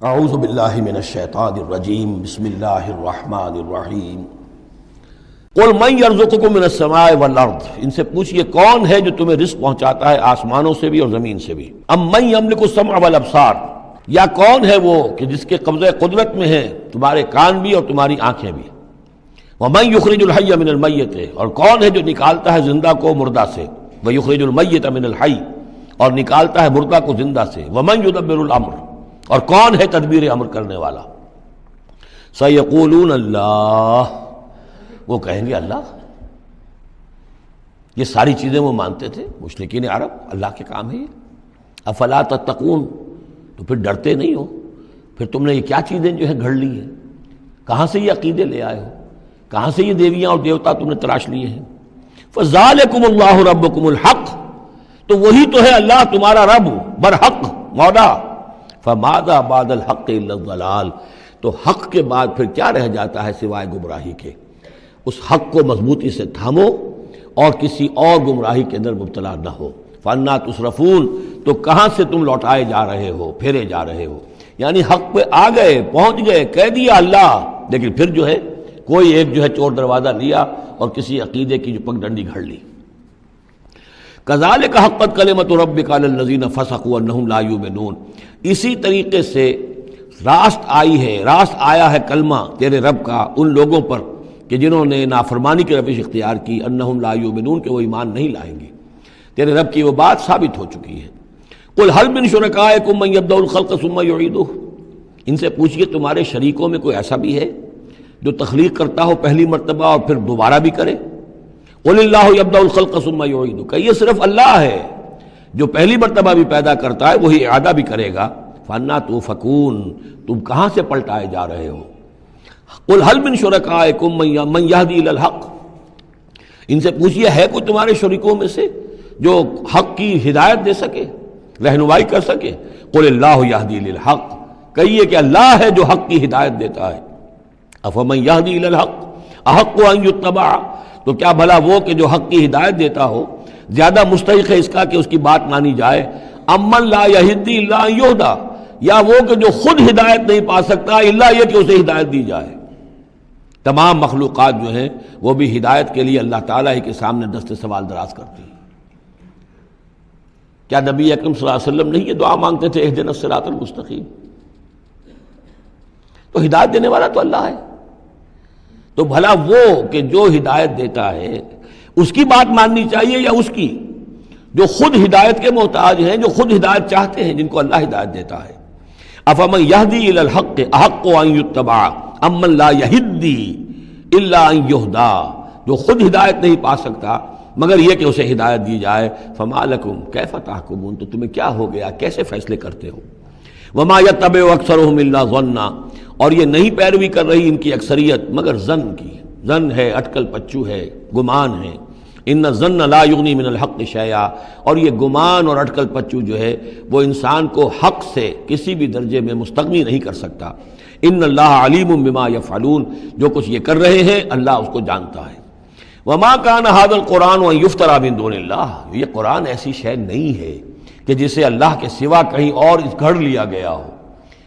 اعوذ باللہ من الشیطان الرجیم بسم اللہ الرحمن الرحیم قل من یرزقکم من السماء والارض، ان سے پوچھئے کون ہے جو تمہیں رزق پہنچاتا ہے آسمانوں سے بھی اور زمین سے بھی۔ ام من یملک السمع والابصار، یا کون ہے وہ کہ جس کے قبضہ قدرت میں ہے تمہارے کان بھی اور تمہاری آنکھیں بھی۔ ومن یخرج الحی من المیت، اور کون ہے جو نکالتا ہے زندہ کو مردہ سے۔ ویخرج المیت من الحی، اور نکالتا ہے مردہ کو زندہ سے۔ ومن یدبر الامر، اور کون ہے تدبیر امر کرنے والا۔ سیقولون اللہ، وہ کہیں گے اللہ۔ یہ ساری چیزیں وہ مانتے تھے مشرکین عرب، اللہ کے کام ہے یہ۔ افلا تتقون، تو پھر ڈرتے نہیں ہو؟ پھر تم نے یہ کیا چیزیں جو ہے گھڑ لی ہیں؟ کہاں سے یہ عقیدے لے آئے ہو؟ کہاں سے یہ دیویاں اور دیوتا تم نے تراش لیے ہیں؟ فذالکم اللہ ربکم الحق، تو وہی تو ہے اللہ تمہارا رب برحق مولا۔ فماذا بعد الحق الا الضلال، تو حق کے بعد پھر کیا رہ جاتا ہے سوائے گمراہی کے۔ اس حق کو مضبوطی سے تھامو اور کسی اور گمراہی کے اندر مبتلا نہ ہو۔ فانا تصرفون، تو کہاں سے تم لوٹائے جا رہے ہو، پھیرے جا رہے ہو؟ یعنی حق پہ آ گئے، پہنچ گئے، کہہ دیا اللہ، لیکن پھر جو ہے کوئی ایک جو ہے چور دروازہ لیا اور کسی عقیدے کی جو پگ ڈنڈی گھڑ لی۔ کذالک حقت کلمۃ ربک علی الذین فسقوا انہم لا یؤمنون، اسی طریقے سے راست آیا ہے کلمہ تیرے رب کا ان لوگوں پر کہ جنہوں نے نافرمانی کی روش اختیار کی، انہم لا یؤمنون، کہ وہ ایمان نہیں لائیں گے۔ تیرے رب کی وہ بات ثابت ہو چکی ہے۔ قل هل من شرکائکم من یبدأ الخلق ثم یعیدہ، ان سے پوچھئے تمہارے شریکوں میں کوئی ایسا بھی ہے جو تخلیق کرتا ہو پہلی مرتبہ اور پھر دوبارہ بھی کرے؟ قل اللہ یبدأ الخلق ثم یعیدہ، کہ یہ صرف اللہ ہے جو پہلی مرتبہ بھی پیدا کرتا ہے وہی اعادہ بھی کرے گا۔ فانا توفکون، تم کہاں سے پلٹائے جا رہے ہو؟ قل هل من شرکائکم من یہدی الی الحق، ان سے پوچھئے ہے کوئی تمہارے شریکوں میں سے جو حق کی ہدایت دے سکے، رہنمائی کر سکے؟ قل اللہ یہدی الی الحق، کہیے کہ اللہ ہے جو حق کی ہدایت دیتا ہے۔ افمن یہدی الی الحق احق ان یتبع، تو کیا بھلا وہ کہ جو حق کی ہدایت دیتا ہو زیادہ مستحق ہے اس کا کہ اس کی بات مانی جائے؟ امن لا یہدی الا ان یہدی، یا وہ کہ جو خود ہدایت نہیں پا سکتا الا یہ کہ اسے ہدایت دی جائے۔ تمام مخلوقات جو ہیں وہ بھی ہدایت کے لیے اللہ تعالیٰ ہی کے سامنے دست سوال دراز کرتی ہیں۔ کیا نبی اکرم صلی اللہ علیہ وسلم نہیں یہ دعا مانگتے تھے اہدنا الصراط المستقیم؟ تو ہدایت دینے والا تو اللہ ہے، تو بھلا وہ کہ جو ہدایت دیتا ہے اس کی بات ماننی چاہیے یا اس کی جو خود ہدایت کے محتاج ہیں، جو خود ہدایت چاہتے ہیں، جن کو اللہ ہدایت دیتا ہے؟ افمن یہدی الی الحق احق ان یتبع امن لا یہدی الا ان یہدی، جو خود ہدایت نہیں پا سکتا مگر یہ کہ اسے ہدایت دی جائے۔ فما لکم کیف تحکمون، تو تمہیں کیا ہو گیا، کیسے فیصلے کرتے ہو؟ وما یتبع اکثرهم الا ظنا، اور یہ نہیں پیروی کر رہی ان کی اکثریت مگر ظن کی، ظن ہے، اٹکل پچو ہے، گمان ہے۔ ان الظن لا یغنی من الحق شیئا، اور یہ گمان اور اٹکل پچو جو ہے وہ انسان کو حق سے کسی بھی درجے میں مستغنی نہیں کر سکتا۔ ان اللہ علیم بما یفعلون، جو کچھ یہ کر رہے ہیں اللہ اس کو جانتا ہے۔ وما کان ھذا القرآن ان یفترى من دون اللہ، یہ قرآن ایسی شے نہیں ہے کہ جسے اللہ کے سوا کہیں اور گھڑ لیا گیا ہو۔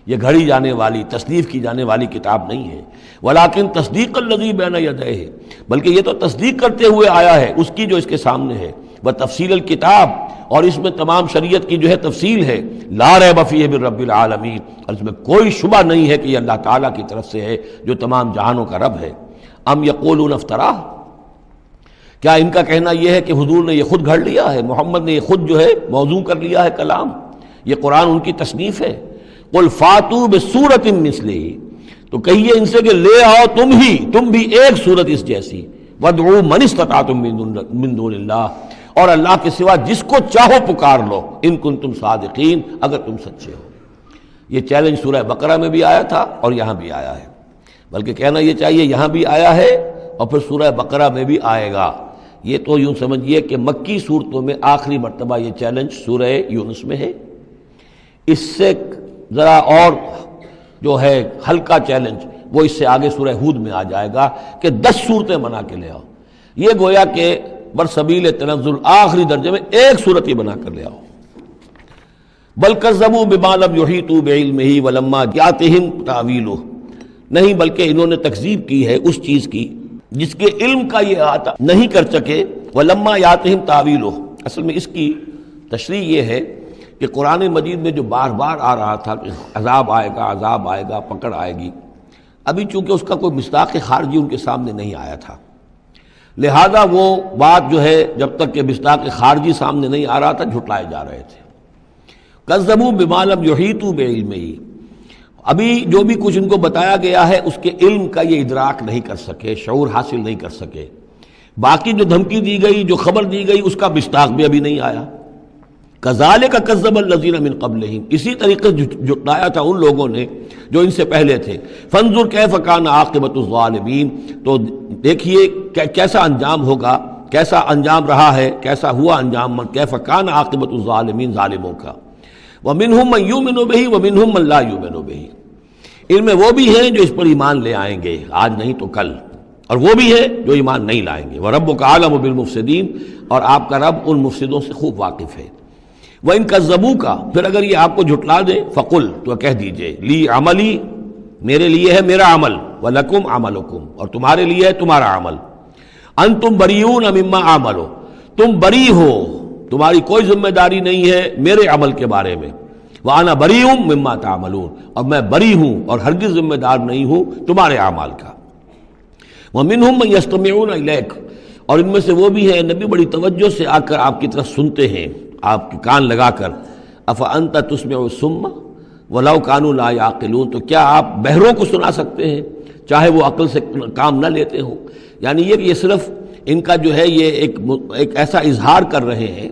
یہ گھڑی جانے والی، تصنیف کی جانے والی کتاب نہیں ہے۔ ولیکن تصدیق الذی بین یدیہ، بلکہ یہ تو تصدیق کرتے ہوئے آیا ہے اس کی جو اس کے سامنے ہے۔ وتفصیل الکتاب، اور اس میں تمام شریعت کی جو ہے تفصیل ہے۔ لا ریب فیہ من رب العالمین، اور اس میں کوئی شبہ نہیں ہے کہ یہ اللہ تعالیٰ کی طرف سے ہے جو تمام جہانوں کا رب ہے۔ ام یقولون افتراہ، کیا ان کا کہنا یہ ہے کہ حضور نے یہ خود گھڑ لیا ہے، محمد نے یہ خود جو ہے موضوع کر لیا ہے کلام، یہ قرآن ان کی تصنیف ہے؟ قل فاتوا بسورۃ مثلہ، تو کہیے ان سے کہ لے آؤ تم بھی ایک صورت اس جیسی۔ وادعوا من استطعتم من دون اللہ، اور اللہ کے سوا جس کو چاہو پکار لو، ان کنتم صادقین، اگر تم سچے ہو۔ یہ چیلنج سورہ بقرہ میں بھی آیا تھا اور یہاں بھی آیا ہے، بلکہ کہنا یہ چاہیے یہاں بھی آیا ہے اور پھر سورہ بقرہ میں بھی آئے گا۔ یہ تو یوں سمجھیے کہ مکی صورتوں میں آخری مرتبہ یہ چیلنج سورہ یونس میں ہے۔ اس سے ذرا اور جو ہے ہلکا چیلنج وہ اس سے آگے سورہ ہود میں آ جائے گا کہ 10 صورتیں بنا کے لے آؤ۔ یہ گویا کہ برسبیل تنزل آخری درجے میں ایک صورت ہی بنا کر لے آؤ۔ بل کذبوا بما لم یحیطوا بعلمہ ولما جاءتہم تاویلہ، نہیں بلکہ انہوں نے تکذیب کی ہے اس چیز کی جس کے علم کا یہ احاطہ نہیں کر سکے، ولما یاتہم تاویلہ۔ اصل میں اس کی تشریح یہ ہے کہ قرآن مجید میں جو بار بار آ رہا تھا کہ عذاب آئے گا، عذاب آئے گا، پکڑ آئے گی، ابھی چونکہ اس کا کوئی مصداق خارجی ان کے سامنے نہیں آیا تھا، لہذا وہ بات جو ہے جب تک کہ مصداق خارجی سامنے نہیں آ رہا تھا جھٹلائے جا رہے تھے۔ کذبوا بما لم یحیطوا بعلمہ، ابھی جو بھی کچھ ان کو بتایا گیا ہے اس کے علم کا یہ ادراک نہیں کر سکے، شعور حاصل نہیں کر سکے۔ باقی جو دھمکی دی گئی، جو خبر دی گئی، اس کا مصداق بھی ابھی نہیں آیا۔ کذالک کذب الذین من قبلہم، اسی طریقے سے جھٹلایا تھا ان لوگوں نے جو ان سے پہلے تھے۔ فانظر کیف کان عاقبۃ الظالمین، تو دیکھیے کیسا انجام ہوگا، کیسا انجام رہا ہے، کیسا ہوا انجام، کیف کان عاقبۃ الظالمین، ظالموں کا۔ ومنہم من یؤمن بہ ومنہم من لا یؤمن بہ، ان میں وہ بھی ہیں جو اس پر ایمان لے آئیں گے آج نہیں تو کل، اور وہ بھی ہے جو ایمان نہیں لائیں گے۔ وَرَبُّكَ أَعْلَمُ بِالْمُفْسِدِينَ، اور آپ کا رب ان مفسدوں سے خوب واقف ہے۔ وَإِن كَذَّبُوكَ، پھر اگر یہ آپ کو جھٹلا دے، فَقُلْ، تو کہہ دیجئے، لِي عَمَلِي، میرے لیے ہے میرا عمل، وَلَكُمْ عَمَلُكُمْ، اور تمہارے لیے ہے تمہارا عمل۔ أَنْتُمْ بَرِيئُونَ مِمَّا أَعْمَلُ، تم بری ہو، تمہاری کوئی ذمہ داری نہیں ہے میرے عمل کے بارے میں۔ وَأَنَا بَرِيءٌ مِّمَّا تَعْمَلُونَ، اور میں بری ہوں اور ہرگز ذمہ دار نہیں ہوں تمہارے اعمال کا۔ وَمِنْهُمْ مَن يَسْتَمِعُونَ إِلَيْكَ، اور ان میں سے وہ بھی ہیں نبی بڑی توجہ سے آ کر آپ کی طرف سنتے ہیں، آپ کے کان لگا کر۔ أَفَأَنْتَ تُسْمِعُ الصُّمَّ وَلَوْ كَانُوا لَا يَعْقِلُونَ، تو کیا آپ بہروں کو سنا سکتے ہیں چاہے وہ عقل سے کام نہ لیتے ہوں؟ یعنی یہ صرف ان کا جو ہے یہ ایک ایسا اظہار کر رہے ہیں،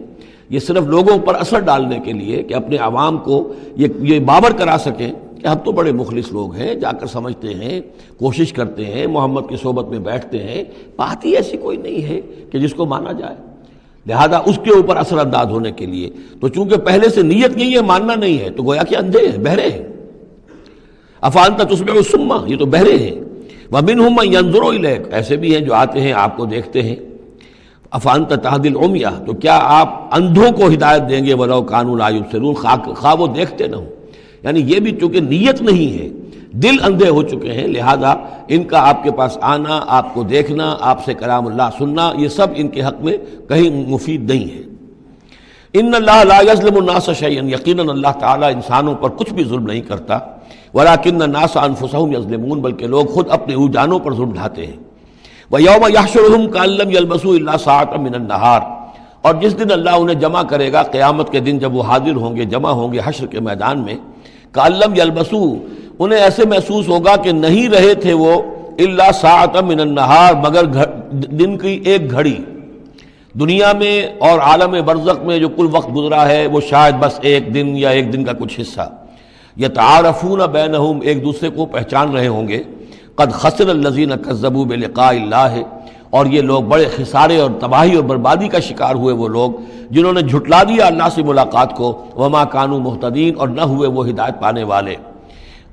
یہ صرف لوگوں پر اثر ڈالنے کے لیے کہ اپنے عوام کو یہ باور کرا سکیں کہ ہم تو بڑے مخلص لوگ ہیں، جا کر سمجھتے ہیں، کوشش کرتے ہیں، محمد کی صحبت میں بیٹھتے ہیں، بات ہی ایسی کوئی نہیں ہے کہ جس کو مانا جائے، لہذا اس کے اوپر اثر انداز ہونے کے لیے۔ تو چونکہ پہلے سے نیت نہیں ہے، ماننا نہیں ہے، تو گویا کہ اندھے ہیں، بہرے ہیں۔ أَفَأَنْتَ تُسْمِعُ الصُّمَّ، یہ تو بہرے ہیں۔ وَمِنْهُمْ مَن يَنظُرُ إِلَيْكَ، ایسے بھی ہیں جو آتے ہیں آپ کو دیکھتے ہیں۔ أَفَأَنْتَ تَهْدِي الْعُمْيَ، تو کیا آپ اندھوں کو ہدایت دیں گے، وَلَوْ كَانُوا لَا يُبْصِرُونَ، خواہ وہ دیکھتے نہ ہوں۔ یعنی یہ بھی چونکہ نیت نہیں ہے، دل اندھے ہو چکے ہیں، لہذا ان کا آپ کے پاس آنا، آپ کو دیکھنا، آپ سے کلام اللہ سننا، یہ سب ان کے حق میں کہیں مفید نہیں ہے۔ ان اللہ لا یظلم الناس شیئا، یقیناً اللہ تعالیٰ انسانوں پر کچھ بھی ظلم نہیں کرتا، ولکن الناس انفسهم یظلمون، بلکہ لوگ خود اپنے جانوں پر ظلم ڈھاتے ہیں۔ وَيَوْمَ يَحْشُرُهُمْ كَأَن لَّمْ يَلْبَثُوا إِلَّا سَاعَةً مِّنَ النَّهَارِ، اور جس دن اللہ انہیں جمع کرے گا، قیامت کے دن جب وہ حاضر ہوں گے، جمع ہوں گے حشر کے میدان میں، كَأَن لَّمْ يَلْبَثُوا، انہیں ایسے محسوس ہوگا کہ نہیں رہے تھے وہ، إِلَّا سَاعَةً مِّنَ النَّهَارِ، مگر دن کی ایک گھڑی۔ دنیا میں اور عالم برزخ میں جو کل وقت گزرا ہے وہ شاید بس ایک دن یا ایک دن کا کچھ حصہ۔ یتعارفون بینہم، ایک دوسرے کو پہچان رہے ہوں گے۔ قد خسر الذین کذبوا بلقاء اللہ، اور یہ لوگ بڑے خسارے اور تباہی اور بربادی کا شکار ہوئے وہ لوگ جنہوں نے جھٹلا دیا اللہ سے ملاقات کو، وما کانوا مہتدین، اور نہ ہوئے وہ ہدایت پانے والے۔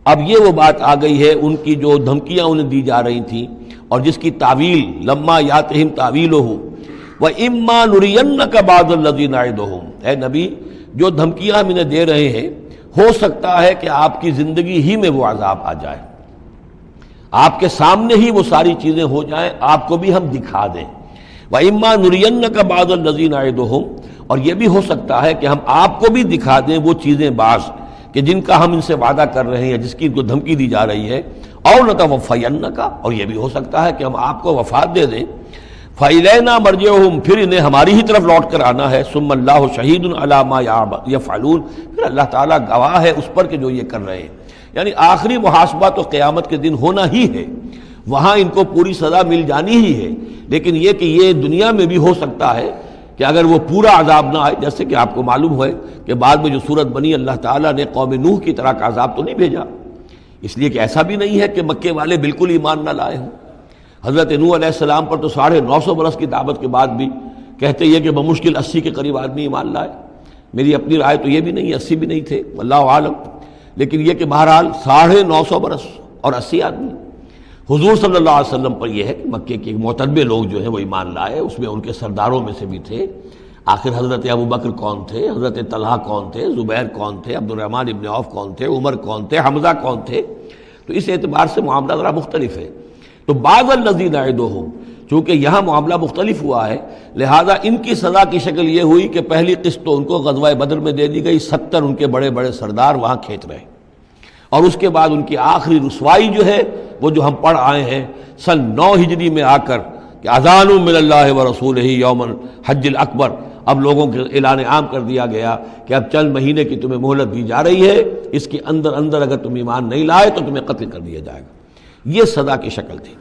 اب یہ وہ بات آ گئی ہے ان کی جو دھمکیاں انہیں دی جا رہی تھیں اور جس کی تعویل، لما یاتہم تعویلہ وَإِمَّا نُرِيَنَّكَ بَعْضَ الَّذِي نَعِدُهُمْ، اے نبی جو دھمکیاں ہم انہیں دے رہے ہیں، ہو سکتا ہے کہ آپ کی زندگی ہی میں وہ عذاب آ جائے، آپ کے سامنے ہی وہ ساری چیزیں ہو جائیں، آپ کو بھی ہم دکھا دیں۔ وَإِمَّا نُرِيَنَّكَ بَعْضَ الَّذِي نَعِدُهُمْ، اور یہ بھی ہو سکتا ہے کہ ہم آپ کو بھی دکھا دیں وہ چیزیں بعض کہ جن کا ہم ان سے وعدہ کر رہے ہیں، جس کی ان کو دھمکی دی جا رہی ہے، اور نَتَوَفَّيَنَّكَ، اور یہ بھی ہو سکتا ہے کہ ہم آپ کو وفات دے دیں۔ فَإِلَيْنَا مَرْجِعُهُمْ، پھر انہیں ہماری ہی طرف لوٹ کر آنا ہے۔ ثُمَّ اللَّهُ شَهِيدٌ عَلَىٰ مَا يَفْعَلُونَ، پھر اللہ تعالیٰ گواہ ہے اس پر کہ جو یہ کر رہے ہیں۔ یعنی آخری محاسبہ تو قیامت کے دن ہونا ہی ہے، وہاں ان کو پوری سزا مل جانی ہی ہے، لیکن یہ کہ یہ دنیا میں بھی ہو سکتا ہے کہ اگر وہ پورا عذاب نہ آئے، جیسے کہ آپ کو معلوم ہے کہ بعد میں جو صورت بنی، اللہ تعالیٰ نے قوم نوح کی طرح کا عذاب تو نہیں بھیجا، اس لیے کہ ایسا بھی نہیں ہے کہ مکے والے بالکل ایمان نہ لائے ہوں۔ حضرت نوح علیہ السلام پر تو 950 برس کی دعوت کے بعد بھی کہتے یہ کہ بمشکل 80 کے قریب آدمی ایمان لائے۔ میری اپنی رائے تو یہ بھی نہیں، 80 بھی نہیں تھے، واللہ عالم، لیکن یہ کہ بہرحال 950 برس اور 80 آدمی۔ حضور صلی اللہ علیہ وسلم پر یہ ہے کہ مکے کے معتدبر لوگ جو ہیں وہ ایمان لائے، اس میں ان کے سرداروں میں سے بھی تھے آخر حضرت ابوبکر کون تھے، حضرت طلحہ کون تھے، زبیر کون تھے، عبد الرحمن ابن عوف کون تھے، عمر کون تھے، حمزہ کون تھے؟ تو اس اعتبار سے معاملہ ذرا مختلف ہے۔ تو بعض الذین عدوہم، چونکہ یہاں معاملہ مختلف ہوا ہے، لہذا ان کی سزا کی شکل یہ ہوئی کہ پہلی قسط تو ان کو غزوہ بدر میں دے دی گئی، 70 ان کے بڑے بڑے سردار وہاں کھینچ رہے، اور اس کے بعد ان کی آخری رسوائی جو ہے وہ جو ہم پڑھ آئے ہیں سن 9 ہجری میں آ کر کہ اذان من اللہ ورسولہ یوم الحج الاکبر، اب لوگوں کے اعلان عام کر دیا گیا کہ اب چند مہینے کی تمہیں مہلت دی جا رہی ہے، اس کے اندر اگر تم ایمان نہیں لائے تو تمہیں قتل کر دیا جائے گا۔ یہ سزا کی شکل تھی۔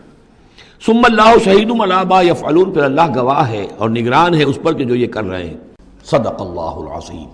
ثم اللہ شہید علی ما یفعلون، پھر اللہ گواہ ہے اور نگران ہے اس پر کہ جو یہ کر رہے ہیں۔ صدق اللہ العظیم۔